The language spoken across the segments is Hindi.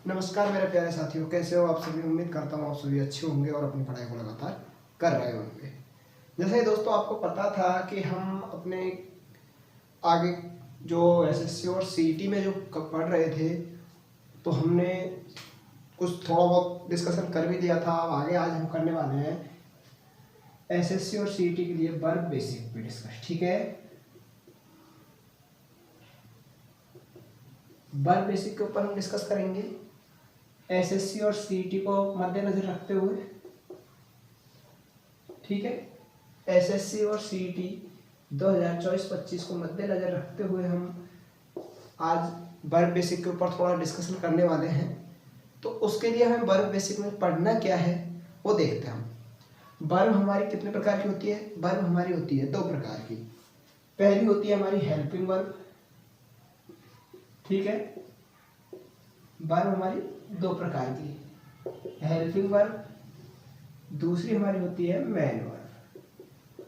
नमस्कार मेरे प्यारे साथियों, कैसे हो आप सभी। उम्मीद करता हूँ आप सभी अच्छे होंगे और अपनी पढ़ाई को लगातार कर रहे होंगे। जैसे दोस्तों आपको पता था कि हम अपने आगे जो एसएससी और सीईटी में जो पढ़ रहे थे, तो हमने कुछ थोड़ा बहुत डिस्कशन कर भी दिया था। अब आगे आज हम करने वाले हैं एसएससी और सीईटी के लिए वर्ब बेसिक पे डिस्कस। ठीक है, वर्ब बेसिक के ऊपर हम डिस्कस करेंगे एसएससी और सीईटी को मद्देनजर रखते हुए। ठीक है, एसएससी और सीईटी 2024-25 को मद्देनजर रखते हुए हम आज वर्ब बेसिक के ऊपर थोड़ा डिस्कशन करने वाले हैं। तो उसके लिए हमें वर्ब बेसिक में पढ़ना क्या है वो देखते हैं हम। वर्ब हमारी कितने प्रकार की होती है? वर्ब हमारी होती है दो प्रकार की। पहली होती है हमारी हेल्पिंग वर्ब। ठीक है, वर्ब हमारी दो प्रकार की, हेल्पिंग वर्ब, दूसरी हमारी होती है मेन वर्ब।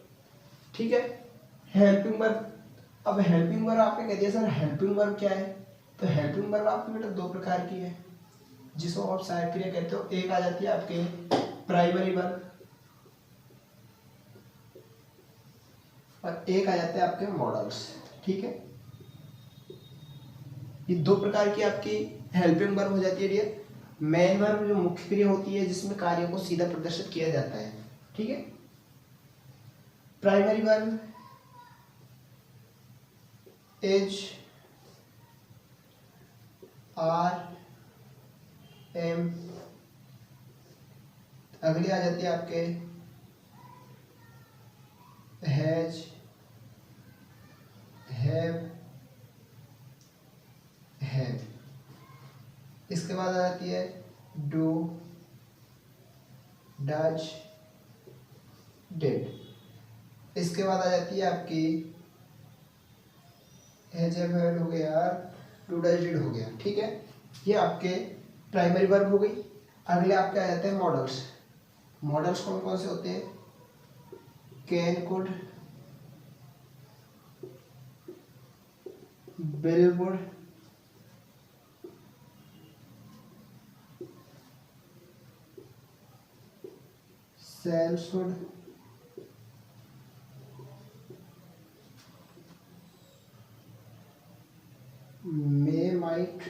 ठीक है, हेल्पिंग वर्ब। अब हेल्पिंग वर्ब आपने कह दिया सर हेल्पिंग वर्ब क्या है, तो हेल्पिंग वर्ब आपके बेटा दो प्रकार की है, जिसको आप सहायक क्रिया कहते हो। एक आ जाती है आपके प्राइमरी वर्ब और एक आ जाते हैं आपके मॉडल्स। ठीक है, ये दो प्रकार की आपकी हेल्पिंग वर्ब हो जाती है डियर। मेन वर्ब जो मुख्य क्रिया होती है जिसमें कार्य को सीधा प्रदर्शित किया जाता है। ठीक है, primary verb is, are, am. अगली आ जाती है आपके हैज, हैव, हैव। इसके बाद आ जाती है डू, डज, डिड। इसके बाद आ जाती है आपकी हैज, हैव, हैड हो गया, डू, डज, डिड हो गया। ठीक है, ये आपके प्राइमरी वर्ब हो गई। अगले आपके आ जाते हैं मॉडल्स। मॉडल्स कौन कौन से होते हैं? Can, could, will, would, shall, should, may, might.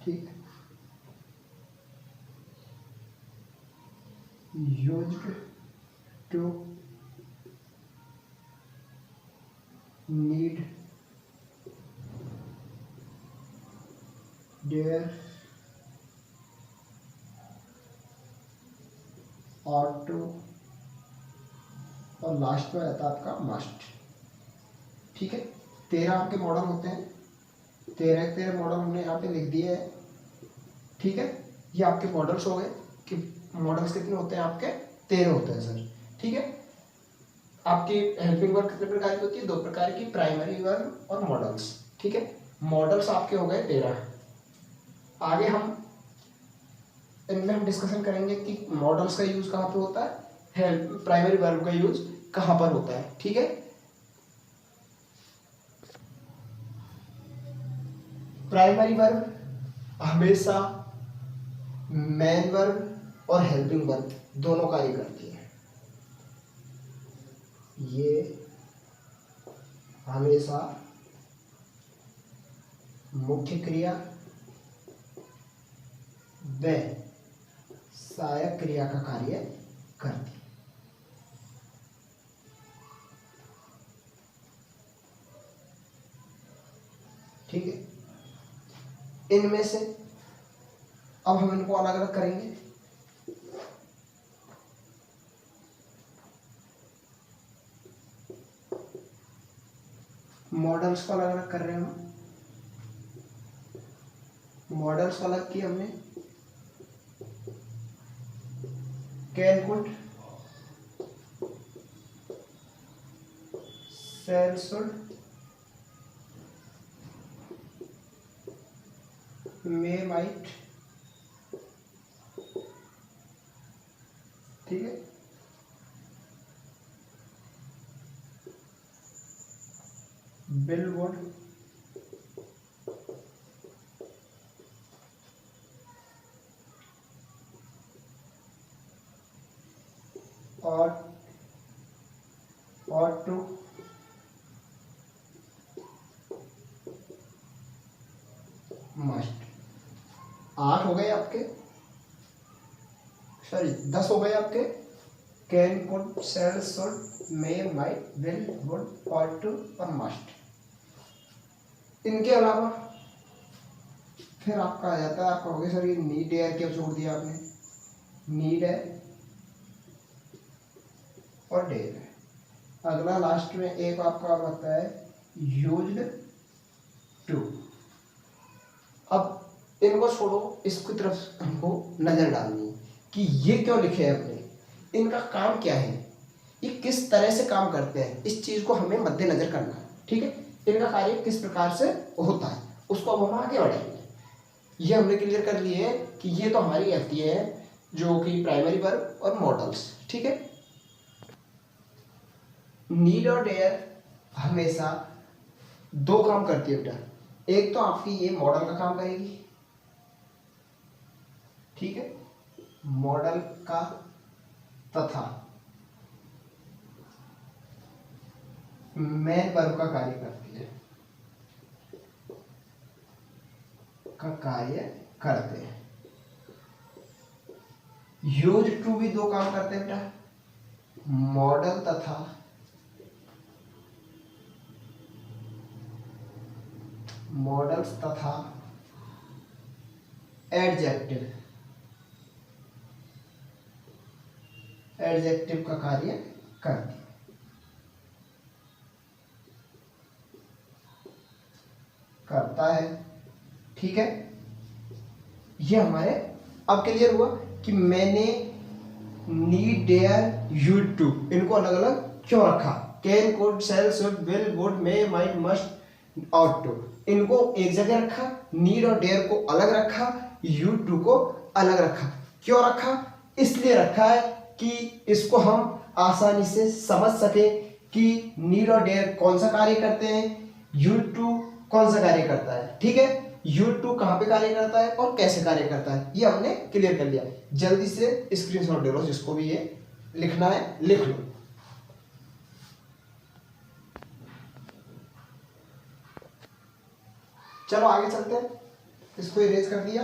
ठीक, used to, need, dare, ought to, और लास्ट में रहता है आपका मस्ट। ठीक है, 13 आपके मॉडल होते हैं। 13 मॉडल हमने यहाँ पे लिख दिए हैं। ठीक है, ये आपके मॉडल्स हो गए कि मॉडल्स कितने होते हैं आपके? 13 होते हैं सर। ठीक है, आपकी हेल्पिंग वर्ब कितने प्रकार की होती है? दो प्रकार की, प्राइमरी वर्ब और मॉडल्स। ठीक है, मॉडल्स आपके हो गए 13। आगे हम इनमें हम डिस्कशन करेंगे कि मॉडल्स का यूज कहाँ पे होता है, हेल्प प्राइमरी वर्ब का यूज कहाँ पर होता है। ठीक है, प्राइमरी वर्ब हमेशा मेन वर्ब और हेल्पिंग वर्ब दोनों कार्य करती है। ये हमेशा मुख्य क्रिया व सहायक क्रिया का कार्य करती है। ठीक है, इनमें से अब हम इनको अलग अलग करेंगे। मॉडल्स को अलग अलग कर रहे हैं हम। मॉडल्स को अलग किया हमने, can, could, shall, should, may, might. ठीक है, विल, वुड, मस्ट। 8 हो गए आपके, सॉरी 10 हो गए आपके। Can, could, shall, should, may, might, will, would, ought to और मस्ट। इनके अलावा फिर आपका आ जाता है, आप कहोगे सर ये नीड है क्यों छोड़ दिया आपने। नीड है और डेयर है। अगला लास्ट में एक आपका आता है यूज्ड टू। अब इनको छोड़ो, इसकी तरफ हमको नजर डालनी है कि ये क्यों लिखे हैं अपने, इनका काम क्या है, ये किस तरह से काम करते हैं, इस चीज को हमें मद्देनजर करना है। ठीक है, इनका कार्य किस प्रकार से होता है उसको अब हम आगे बढ़ाएंगे। ये हमने क्लियर कर लिए कि ये तो हमारी आती है जो कि प्राइमरी वर्ब और मॉडल्स। ठीक है, नीड और डेयर हमेशा दो काम करती है बेटा। एक तो आपकी ये मॉडल का काम करेगी, ठीक है, मॉडल का तथा मेन वर्ब का कार्य करती है, का कार्य करते हैं। यूज टू भी दो काम करते हैं बेटा, मॉडल तथा मॉडल्स तथा एडजेक्टिव, एडजेक्टिव का कार्य करती है। करता है, ठीक है। ये हमारे अब क्लियर हुआ कि मैंने नीड, डेयर, यूज टू इनको अलग अलग क्यों रखा। Can, could, shall, should, will, would, may, might, must, ought to इनको एक जगह रखा, नीड और डेयर को अलग रखा, यूज टू को अलग रखा। क्यों रखा? इसलिए रखा है कि इसको हम आसानी से समझ सके कि नीड और डेयर कौन सा कार्य करते हैं, यूज टू कौन सा कार्य करता है। ठीक है, यूज टू कहां पे कार्य करता है और कैसे कार्य करता है, ये हमने क्लियर कर लिया। जल्दी से स्क्रीनशॉट ले लो, जिसको भी ये लिखना है लिख लो। चलो आगे चलते हैं, इसको इरेज कर दिया।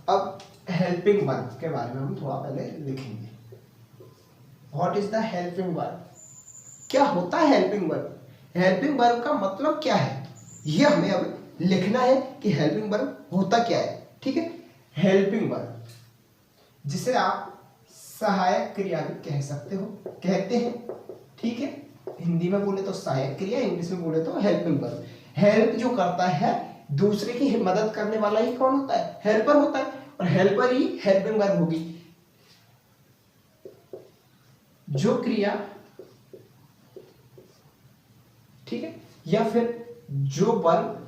अब हेल्पिंग वर्ब के बारे में हम थोड़ा पहले लिखेंगे। What is the helping verb? क्या होता है हेल्पिंग वर्ब? हेल्पिंग वर्ब का मतलब क्या है, ये हमें अब लिखना है कि हेल्पिंग वर्ब होता क्या है। ठीक है, हेल्पिंग वर्ब जिसे आप सहायक क्रिया भी कह सकते हो, कहते हैं। ठीक है, हिंदी में बोले तो सहायक क्रिया, इंग्लिश में बोले तो हेल्पिंग वर्ब। हेल्प जो करता है, दूसरे की मदद करने वाला ही कौन होता है? हेल्पर होता है, और हेल्पर ही हेल्पिंग वर्ब होगी। जो क्रिया, ठीक है, या फिर जो वर्ब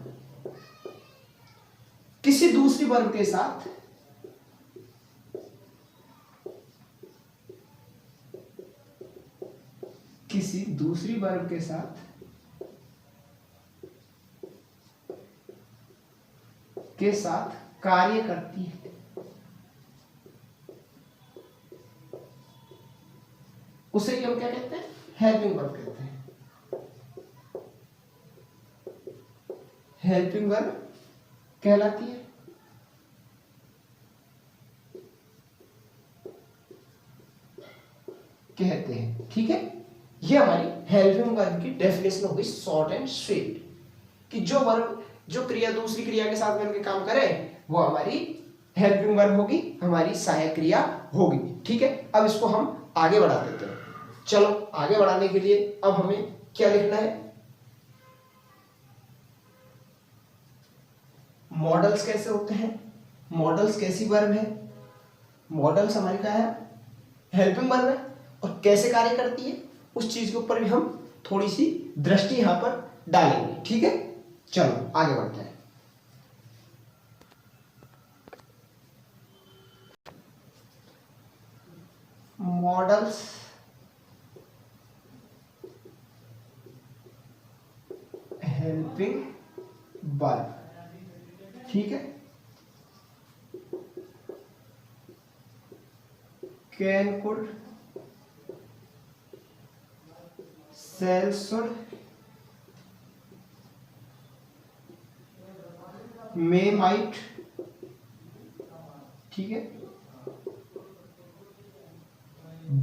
किसी दूसरी वर्ब के साथ किसी दूसरी वर्ब के साथ कार्य करती है, उसे हम क्या कहते हैं? हेल्पिंग वर्ब कहते हैं। हेल्पिंग वर्ब कहलाती है। कहते हैं, ठीक है। ये हमारी हेल्पिंग वर्ब की डेफिनेशन हो गई, शॉर्ट एंड स्वीट, कि जो वर्ब, जो क्रिया दूसरी क्रिया के साथ मिलकर काम करे वो हमारी हेल्पिंग वर्ब होगी, हमारी सहायक क्रिया होगी। ठीक है, अब इसको हम आगे बढ़ा देते हैं। चलो आगे बढ़ाने के लिए अब हमें क्या लिखना है? मॉडल्स कैसे होते हैं, मॉडल्स कैसी वर्ब है? मॉडल्स हमारी क्या है? हेल्पिंग वर्ब है, और कैसे कार्य करती है उस चीज के ऊपर भी हम थोड़ी सी दृष्टि यहां पर डालेंगे। ठीक है, चलो आगे बढ़ते हैं। मॉडल्स हेल्पिंग बल्ब, ठीक है। Can, could, shall, should, may, might, ठीक है।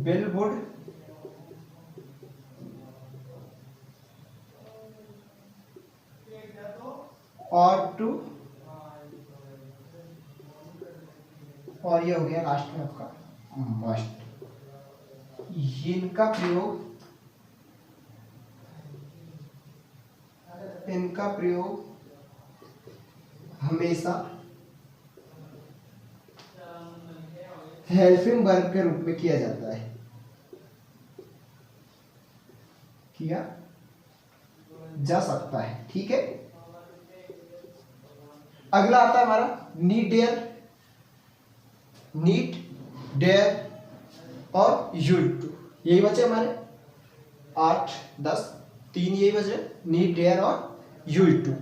विल, वुड, और टू, और ये हो गया लास्ट में आपका मस्ट। इनका प्रयोग हमेशा हेल्पिंग वर्ब के रूप में किया जाता है, किया जा सकता है, ठीक है। अगला आता है हमारा नीड, डेयर, नीड, डेयर और यूज टू। यही बचे हमारे 8, 10, 3 यही बचे, नीड, डेयर और यूज टू,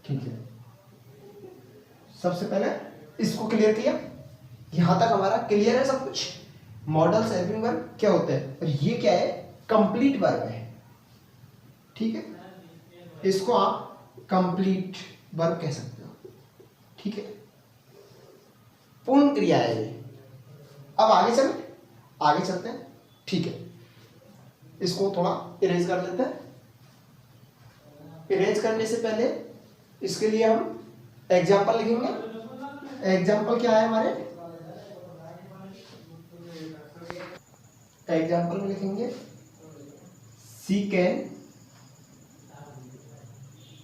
ठीक है। सबसे पहले इसको क्लियर किया, यहां तक हमारा क्लियर है सब कुछ। मॉडल्स हेल्पिंग वर्ब क्या होते हैं, और ये क्या है, कंप्लीट वर्ब है, ठीक है। इसको आप कंप्लीट वर्ब कह सकते हो, ठीक है। पूर्ण क्रिया है ये। अब आगे चलते हैं, ठीक है। इसको थोड़ा इरेज कर लेते हैं। इरेज करने से पहले इसके लिए हम एग्जाम्पल लिखेंगे। एग्जाम्पल क्या है हमारे, एग्जाम्पल में लिखेंगे सी कैन,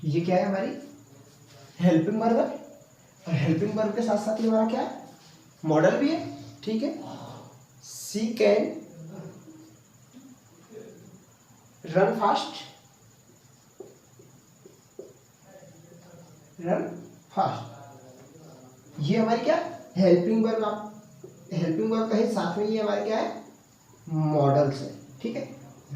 ये क्या है हमारी हेल्पिंग वर्ब है, और हेल्पिंग वर्ब के साथ साथ ये हमारा क्या है, मॉडल भी है, ठीक है। सी कैन रन फास्ट, ये हमारी क्या हेल्पिंग वर्ब। आप हेल्पिंग वर्ब का ही साथ में ये हमारे क्या है, मॉडल्स है, ठीक है।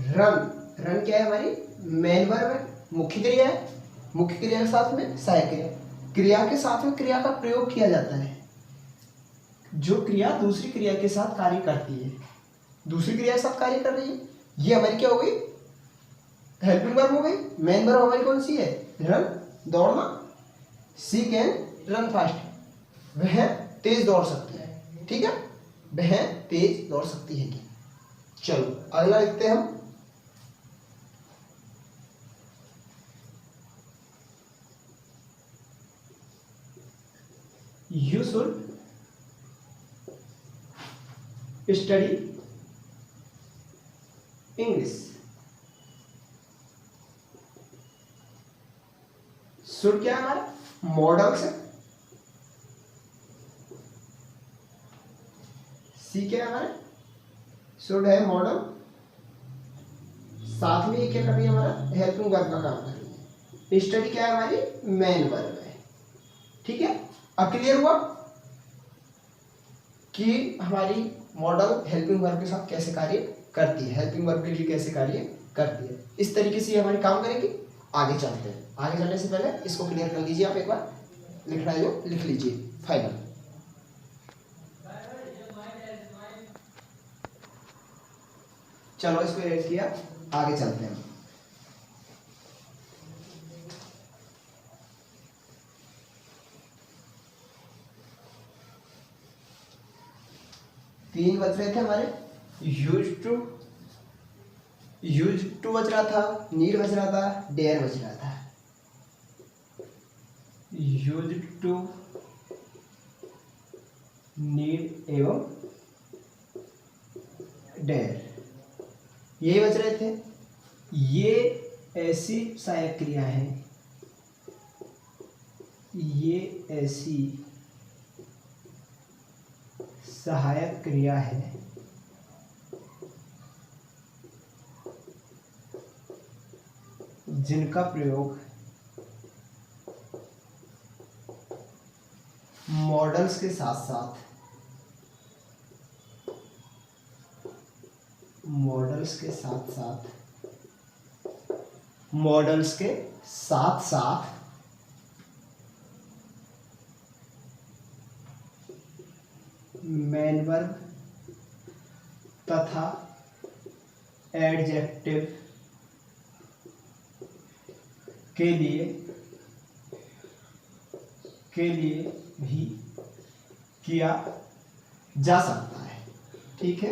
रन क्या है हमारी मेन वर्ब है, मुख्य क्रिया है। मुख्य क्रिया के साथ में सहायक क्रिया, क्रिया के साथ में क्रिया का प्रयोग किया जाता है। जो क्रिया दूसरी क्रिया के साथ कार्य करती है, दूसरी क्रिया के साथ कार्य कर रही है, ये हमारी क्या हो गई, हेल्पिंग वर्ब हो गई। मेन वर्ब हमारी कौन सी है, रन, दौड़ना। सी कैन रन फास्ट, वह तेज दौड़ सकती है, ठीक है, वह तेज दौड़ सकती है कि। चलो अगला लिखते हैं हम, you should study English. Should क्या है हमारा, मॉडल से। सी क्या है हमारे, शुड है मॉडल, साथ में ये क्या कर रही है, हमारा हेल्पिंग वर्ब का काम कर रही है। स्टडी क्या है हमारी मेन वर्ब है, ठीक है। अब क्लियर हुआ कि हमारी मॉडल हेल्पिंग वर्ब के साथ कैसे कार्य करती है, हेल्पिंग वर्ब के लिए कैसे कार्य करती है। इस तरीके से हमारी काम करेगी। आगे चलते हैं, आगे चलने से पहले इसको क्लियर कर लीजिए। आप एक बार लिखना है जो लिख लीजिए फाइनल। चलो इसको एड किया, आगे चलते हैं। तीन बच रहे थे हमारे, यूज टू बच रहा था, नीड बच रहा था, डेयर बच रहा था। यूज टू, नीड एवं डेयर, यही बच रहे थे। ये ऐसी सहायक क्रिया है, ये ऐसी सहायक क्रिया है जिनका प्रयोग मॉडल्स के साथ साथ मेन वर्ब तथा एडजेक्टिव के लिए भी किया जा सकता है। ठीक है,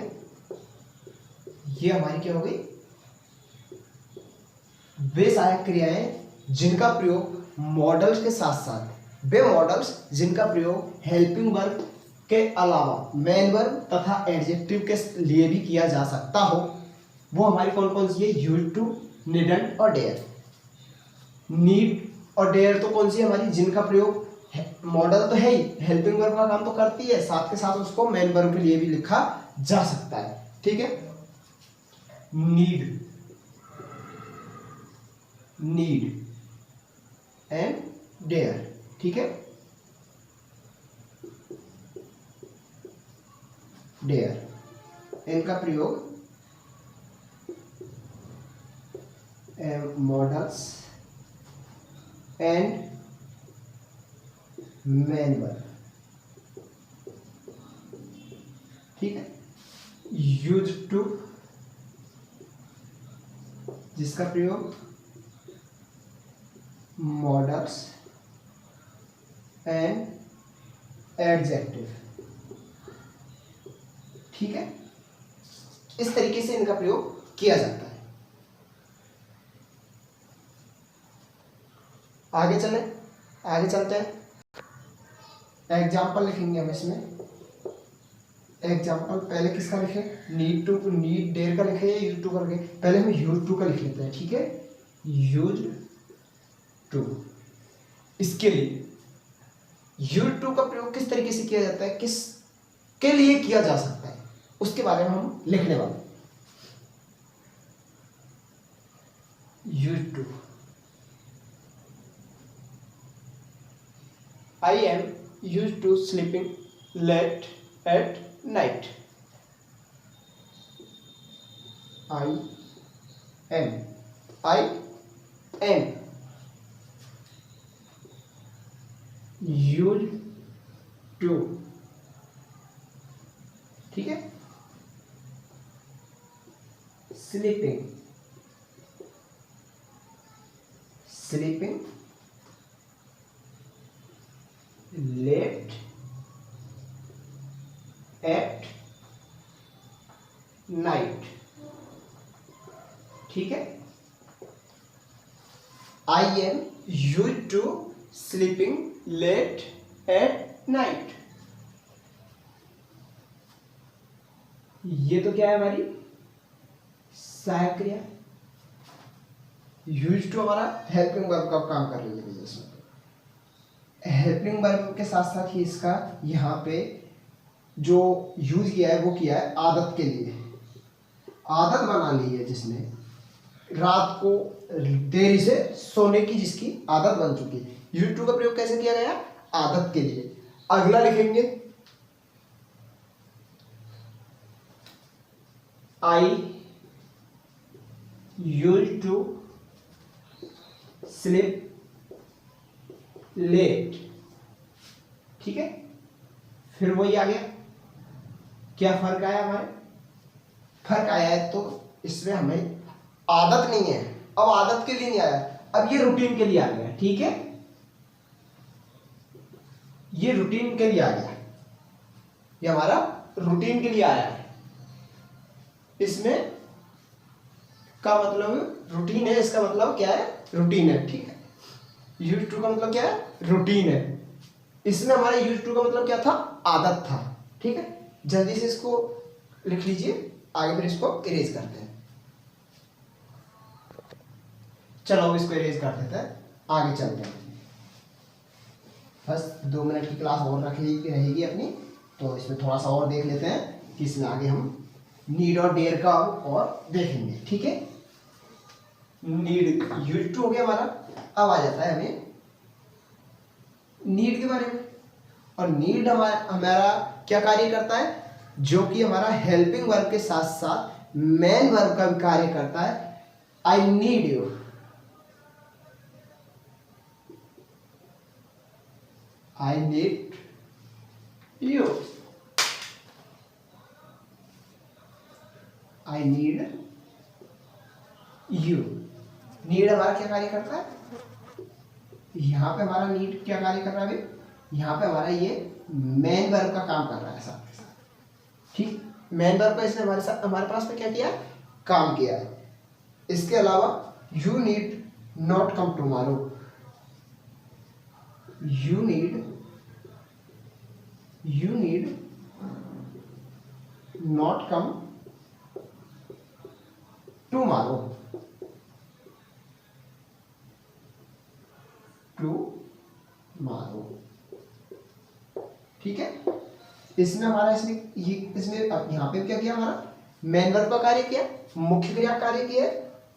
ये हमारी क्या हो गई, वे सहायक क्रियाएं जिनका प्रयोग मॉडल्स के साथ साथ, वे मॉडल्स जिनका प्रयोग हेल्पिंग वर्ब के अलावा मेन वर्ब तथा एडजेक्टिव के लिए भी किया जा सकता हो, वो हमारी कौन कौन सी है, यूज्ड टू, नीडेंट और डेयर। नीड और डेयर तो कौन सी है हमारी, जिनका प्रयोग मॉडल तो है ही, हेल्पिंग वर्ब का काम तो करती है, साथ के साथ उसको मेन वर्ब के लिए भी लिखा जा सकता है। ठीक है, नीड एंड डेयर। ठीक है, डेयर इनका प्रयोग मॉडल्स एंड मेन वर्ब। ठीक है, यूज टू जिसका प्रयोग मॉडल्स एंड एडजेक्टिव। ठीक है, इस तरीके से इनका प्रयोग किया जाता है। आगे चलते हैं। एग्जाम्पल लिखेंगे हम इसमें। एग्जाम्पल पहले किसका लिखे, नीड टू, नीड डेयर का लिखे या यूज टू का लिखे, पहले हम यूज टू का लिख लेते हैं। ठीक है, यूज टू। इसके लिए यूज टू का प्रयोग किस तरीके से किया जाता है, किस के लिए किया जा सकता है, उसके बारे में हम लिखने वाले। Use to, I am use to sleeping late at night. I am use to. ठीक है, स्लीपिंग लेट एट नाइट। ठीक है, I am use to sleeping late at night. ये तो क्या है हमारी सहायक क्रिया। यूज टू हमारा हेल्पिंग वर्ब का काम कर रही है, हेल्पिंग वर्ब के साथ साथ ही इसका यहाँ पे जो यूज किया है वो किया है आदत के लिए। आदत बना ली है जिसने, रात को देरी से सोने की जिसकी आदत बन चुकी है। यूज टू का प्रयोग कैसे किया गया, आदत के लिए। अगला लिखेंगे आई यूज टू स्लीप लेट। ठीक है, फिर वही आ गया। क्या फर्क आया हमारे, फर्क आया है तो इसमें हमें आदत नहीं है, अब आदत के लिए नहीं आया, अब ये रूटीन के लिए आ गया। ठीक है, ये रूटीन के लिए आ गया, ये हमारा रूटीन के लिए आया है। इसमें का मतलब रूटीन है, इसका मतलब क्या है, रूटीन है। ठीक है, यूज टू का मतलब क्या है, रूटीन है। इसमें हमारा यूज टू का मतलब क्या था, आदत था। ठीक है, जल्दी से इसको लिख लीजिए, आगे फिर इसको इरेज करते हैं। चलो इसको इरेज कर देते हैं, आगे चलते हैं। बस 2 मिनट की क्लास और रहेगी अपनी, तो इसमें थोड़ा सा और देख लेते हैं कि इसमें आगे हम नीड और डेयर का और देखेंगे। ठीक है, नीड यूज टू हो गया हमारा। अब आ जाता है हमें नीड के बारे में। और नीड हमारा क्या कार्य करता है, जो कि हमारा हेल्पिंग वर्ब के साथ साथ मेन वर्ब का भी कार्य करता है। I need you, I need you. I need you. Need हमारा क्या कार्य करता है, यहाँ पे हमारा नीड क्या कार्य कर रहा है भाई, यहाँ पे हमारा ये मेन वर्ब का काम कर रहा है साथ के साथ। ठीक, मेन वर्ब का इसने हमारे पास में क्या किया, काम किया है। इसके अलावा you need not come tomorrow, you need not come tomorrow, ठीक है। इसमें हमारा इसने यहाँ पे क्या किया, हमारा मेन वर्ब का कार्य किया, मुख्य क्रिया कार्य किया,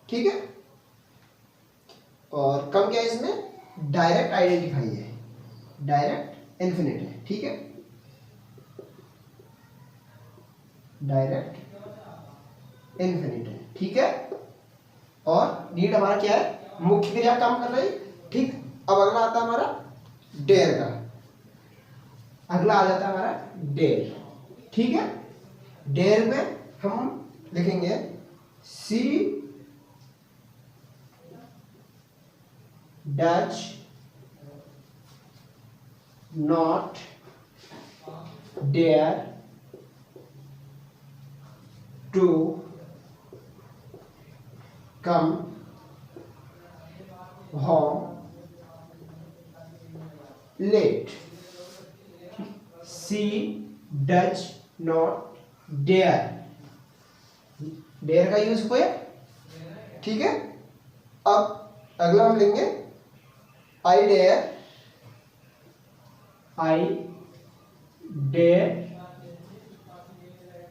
ठीक है। और कम क्या है इसमें, डायरेक्ट आइडेंटिफाई है, डायरेक्ट इन्फिनिट है, ठीक है, डायरेक्ट इन्फिनिट है, ठीक है। और नीड हमारा क्या है, मुख्य क्रिया काम कर रही, ठीक। अब अगला आता है हमारा डेयर का, अगला आ जाता है हमारा डेयर, ठीक है। डेयर में हम लिखेंगे she does not dare to come home late, she does not dare, dare का यूज हुआ, ठीक है। अब अगला हम लेंगे I dare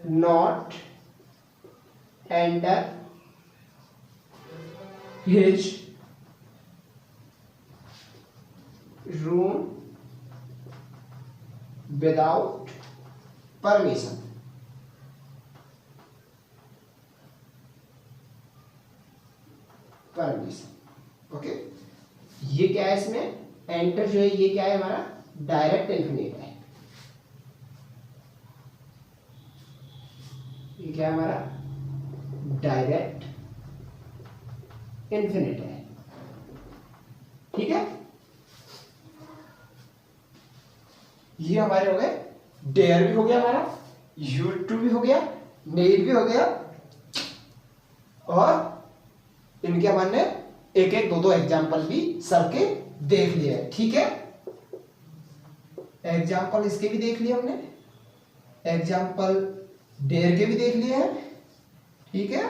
not enter his room without permission, okay. ये क्या है, इसमें एंटर जो है ये क्या है हमारा, डायरेक्ट इन्फिनिट है, ये क्या है हमारा, डायरेक्ट इन्फिनिट है, ठीक है। ये हमारे हो गए, डेयर भी हो गया हमारा, यू टू भी हो गया, नीड भी हो गया, और इनके हमने एक एक दो एग्जाम्पल भी सबके देख लिए, ठीक है। एग्जाम्पल इसके भी देख लिए हमने, एग्जाम्पल डेयर के भी देख लिए हैं, ठीक है।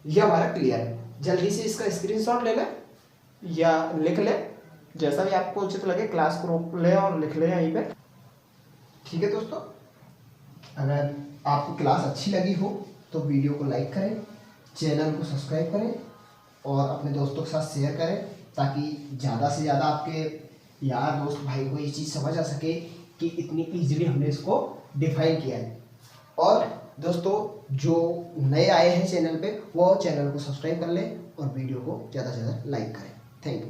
यह हमारा क्लियर है। जल्दी से इसका स्क्रीनशॉट ले ले या लिख ले, जैसा भी आपको उचित लगे, क्लास को रोक ले और लिख ले यहीं पे, ठीक है। दोस्तों, अगर आपको क्लास अच्छी लगी हो तो वीडियो को लाइक करें, चैनल को सब्सक्राइब करें और अपने दोस्तों के साथ शेयर करें, ताकि ज़्यादा से ज़्यादा आपके यार दोस्त भाई को ये चीज़ समझ आ सके कि इतनी ईजिली हमने इसको डिफाइन किया है। और दोस्तों, जो नए आए हैं चैनल पे, वो चैनल को सब्सक्राइब कर लें और वीडियो को ज़्यादा से ज़्यादा लाइक करें। Thank you.